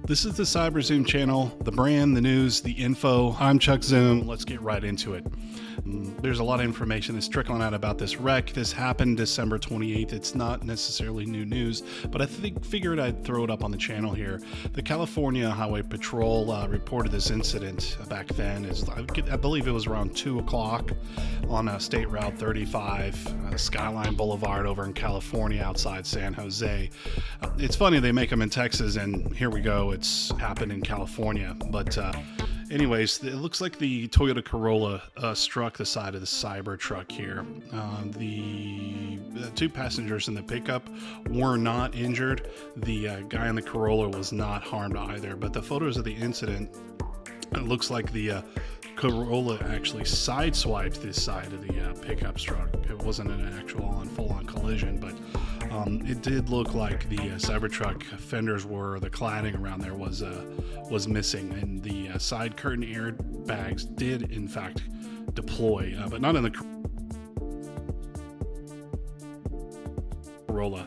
This is the CybrZoom channel, the brand, the news, the info. I'm Chuck Zoom. Let's get right into it. There's a lot of information that's trickling out about this wreck. This happened December 28th. It's not necessarily new news, but I figured I'd throw it up on the channel here. The California Highway Patrol reported this incident back then. I believe it was around 2 o'clock on State Route 35, Skyline Boulevard over in California outside San Jose. It's funny they make them in Texas, and here we go. It's happened in California, but anyways, it looks like the Toyota Corolla struck the side of the Cybertruck here. The two passengers in the pickup were not injured. The guy in the Corolla was not harmed either, but the photos of the incident, it looks like the Corolla actually sideswiped this side of the pickup truck. It wasn't an actual full-on collision, but it did look like the Cybertruck fenders the cladding around there was missing, and the side curtain airbags did in fact deploy, but not in the Corolla.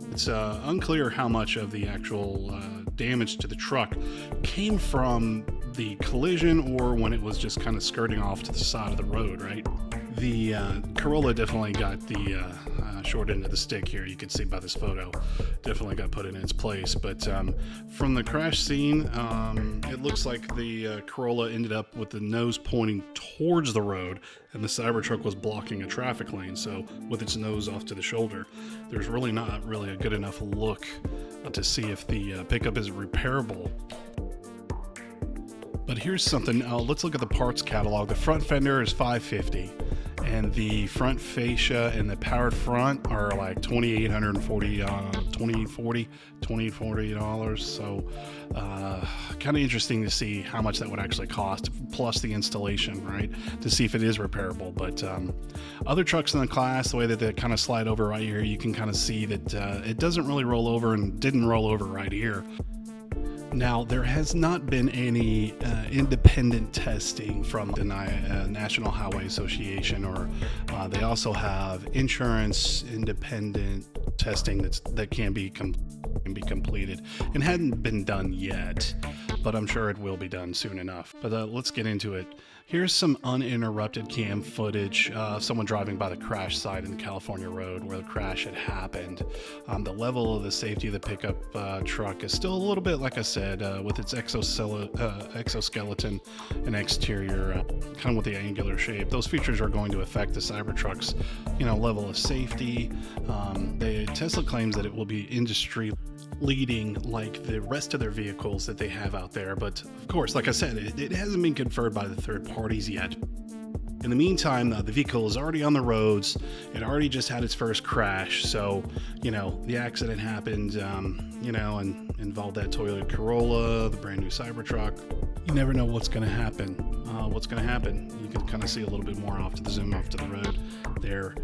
It's unclear how much of the actual damage to the truck came from the collision or when it was just kind of skirting off to the side of the road, right? The Corolla definitely got the short end of the stick here. You can see by this photo, definitely got put in its place. But from the crash scene, it looks like the Corolla ended up with the nose pointing towards the road, and the Cybertruck was blocking a traffic lane. So with its nose off to the shoulder, there's really not a good enough look to see if the pickup is repairable. But here's something. Let's look at the parts catalog. The front fender is $550, and the front fascia and the powered front are like $2,840. So kind of interesting to see how much that would actually cost, plus the installation, right, to see if it is repairable. But other trucks in the class, the way that they kind of slide over right here, you can kind of see that it doesn't really roll over, and didn't roll over right here. Now, there has not been any independent testing from the National Highway Association, or they also have insurance independent testing that can be completed, and hadn't been done yet, but I'm sure it will be done soon enough. But let's get into it. Here's some uninterrupted cam footage of someone driving by the crash site in the California road where the crash had happened. The level of the safety of the pickup truck is still a little bit, like I said, with its exoskeleton and exterior, kind of with the angular shape. Those features are going to affect the Cybertruck's, level of safety. The Tesla claims that it will be industry leading like the rest of their vehicles that they have out there, but of course, like I said, it hasn't been confirmed by the third parties yet. In the meantime, the vehicle is already on the roads. It already just had its first crash, so the accident happened, and involved that Toyota Corolla, the brand new Cybertruck. You never know what's going to happen. You can kind of see a little bit more off to the road there.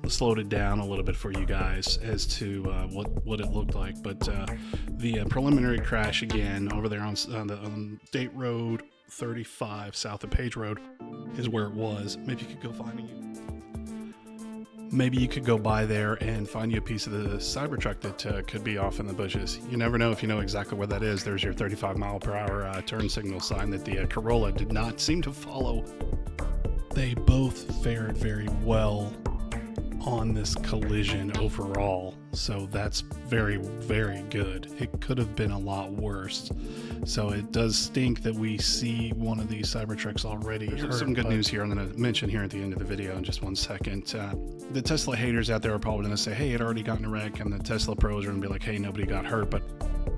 Slowed it down a little bit for you guys as to what it looked like, but the preliminary crash again over there on State Road 35 south of Page Road is where it was. Maybe you could go by there and find you a piece of the Cybertruck that could be off in the bushes. You never know if you know exactly where that is. There's your 35 mile per hour turn signal sign that the Corolla did not seem to follow. They both fared very well on this collision overall, so that's very, very good. It could have been a lot worse, so it does stink that we see one of these Cybertrucks already hurt. Some good news here I'm going to mention here at the end of the video in just 1 second. The Tesla haters out there are probably going to say, hey, it already got in a wreck, and the Tesla pros are going to be like, hey, nobody got hurt. But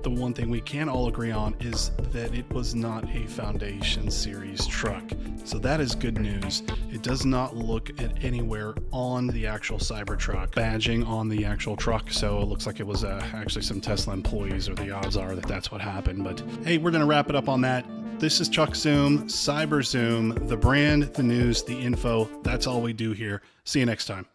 the one thing we can all agree on is that it was not a Foundation Series truck. So that is good news. It does not look at anywhere on the actual Cybertruck badging on the actual truck. So it looks like it was actually some Tesla employees, or the odds are that that's what happened. But hey, we're going to wrap it up on that. This is Chuck Zoom, CybrZoom, the brand, the news, the info. That's all we do here. See you next time.